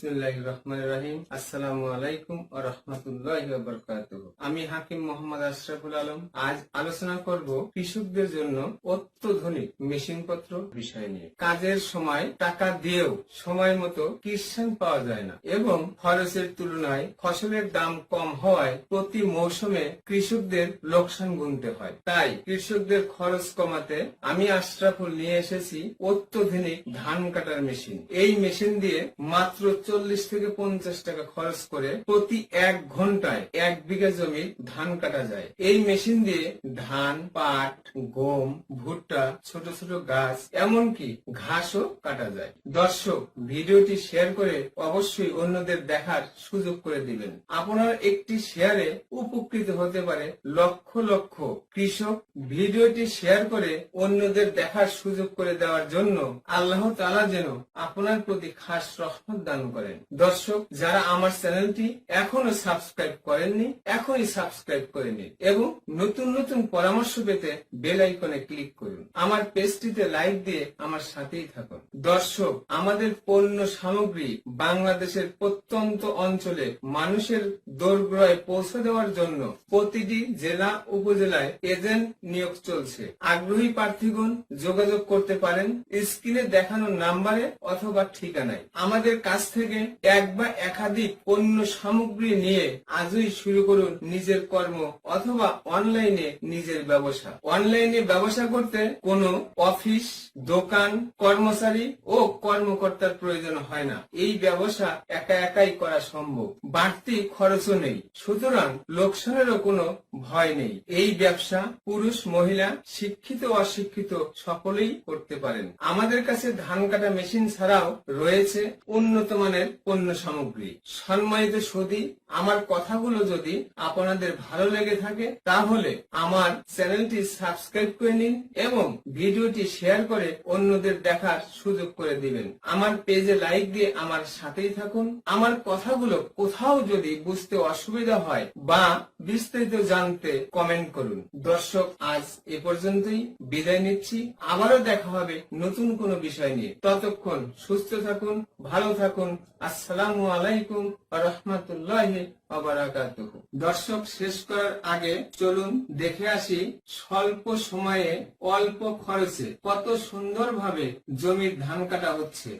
বিসমিল্লাহির রহমানির রহিম। আসসালামু আলাইকুম ওয়া রাহমাতুল্লাহি ওয়া বারাকাতুহু। আমি হাকিম মোহাম্মদ আশরাফুল আলম। আজ আলোচনা করব কৃষকদের জন্য অত্যাধুনিক মেশিনপত্র বিষয় নিয়ে। কাজের সময় টাকা দিয়েও সময় মতো কৃষণ পাওয়া যায় না এবং খরচের তুলনায় ফসলের দাম কম হওয়ায় প্রতি মৌসুমে কৃষকদের লোকসান গুনতে হয়। তাই কৃষকদের খরচ কমাতে আমি আশরাফুল নিয়ে এসেছি অত্যাধুনিক ধান কাটার মেশিন। এই মেশিন দিয়ে মাত্র 40 থেকে 50 টাকা খরচ করে প্রতি 1 ঘন্টায় 1 বিঘা জমি ধান কাটা যায়। এই মেশিন দিয়ে ধান, পাট, গম, ভুট্টা, ছোট ছোট গাছ এমনকি ঘাসও কাটা যায়। দর্শক, ভিডিওটি শেয়ার করে অবশ্যই অন্যদের দেখার সুযোগ করে দিবেন। আপনার একটি শেয়ারে উপকৃত হতে পারে লক্ষ লক্ষ কৃষক। ভিডিওটি শেয়ার করে অন্যদের দেখার সুযোগ করে দেওয়ার জন্য আল্লাহ তাআলা যেন আপনার প্রতি খাস রহমত দান করেন। দর্শক, যারা আমার চ্যানেলটি এখনো সাবস্ক্রাইব করেননি, এখনই সাবস্ক্রাইব করে নিন এবং নতুন নতুন পরামর্শ পেতে বেল আইকনে ক্লিক করুন। আমার পেজটিতে লাইক দিয়ে আমার সাথেই থাকুন। দর্শক, আমাদের পণ্য সামগ্রী বাংলাদেশের প্রত্যন্ত অঞ্চলে মানুষের দোরগোড়ায় পৌঁছে দেওয়ার জন্য প্রতিটি জেলা উপজেলায় এজেন্ট নিয়োগ চলছে। আগ্রহী প্রার্থীগণ যোগাযোগ করতে পারেন স্ক্রিনে দেখানো নাম্বারে অথবা ঠিকানায়। আমাদের কাছ থেকে এক বা একাধিক পণ্য সামগ্রী নিয়ে আজই শুরু করুন নিজের কর্ম অথবা অনলাইনে নিজের ব্যবসা। অনলাইনে ব্যবসা করতে কোনো অফিস, দোকান, কর্মচারী ও কর্মকর্তার প্রয়োজন হয় না। এই ব্যবসা একা একাই করা সম্ভব। বাড়তি খরচও নেই, সুতরাং লোকসানেরও কোনো ভয় নেই। এই ব্যবসা পুরুষ, মহিলা, শিক্ষিত, অশিক্ষিত সকলেই করতে পারেন। আমাদের কাছে ধান কাটা মেশিন ছাড়াও রয়েছে উন্নত মানের পণ্য সামগ্রী। সম্মানিত সুধী, আমার কথাগুলো যদি আপনাদের ভালো লেগে থাকে তাহলে আমার চ্যানেলটি সাবস্ক্রাইব করে নিন এবং ভিডিওটি শেয়ার করে অন্যদের দেখার সুযোগ করে দিবেন। আমার পেজে লাইক দিয়ে আমার সাথেই থাকুন। আমার কথাগুলো কোথাও যদি বুঝতে অসুবিধা হয় বা বিস্তারিত জানতে কমেন্ট করুন। দর্শক, আজ এ পর্যন্তই বিদায় নিচ্ছি। আবারও দেখা হবে নতুন কোনো বিষয় নিয়ে। ততক্ষণ সুস্থ থাকুন, ভালো থাকুন। আসসালামু আলাইকুম ওয়া রাহমাতুল্লাহি ওয়া বারাকাতুহু। দর্শক, শেষ করার আগে চলুন দেখে আসি স্বল্প সময়ে অল্প খরচে কত সুন্দরভাবে জমির ধান কাটা হচ্ছে।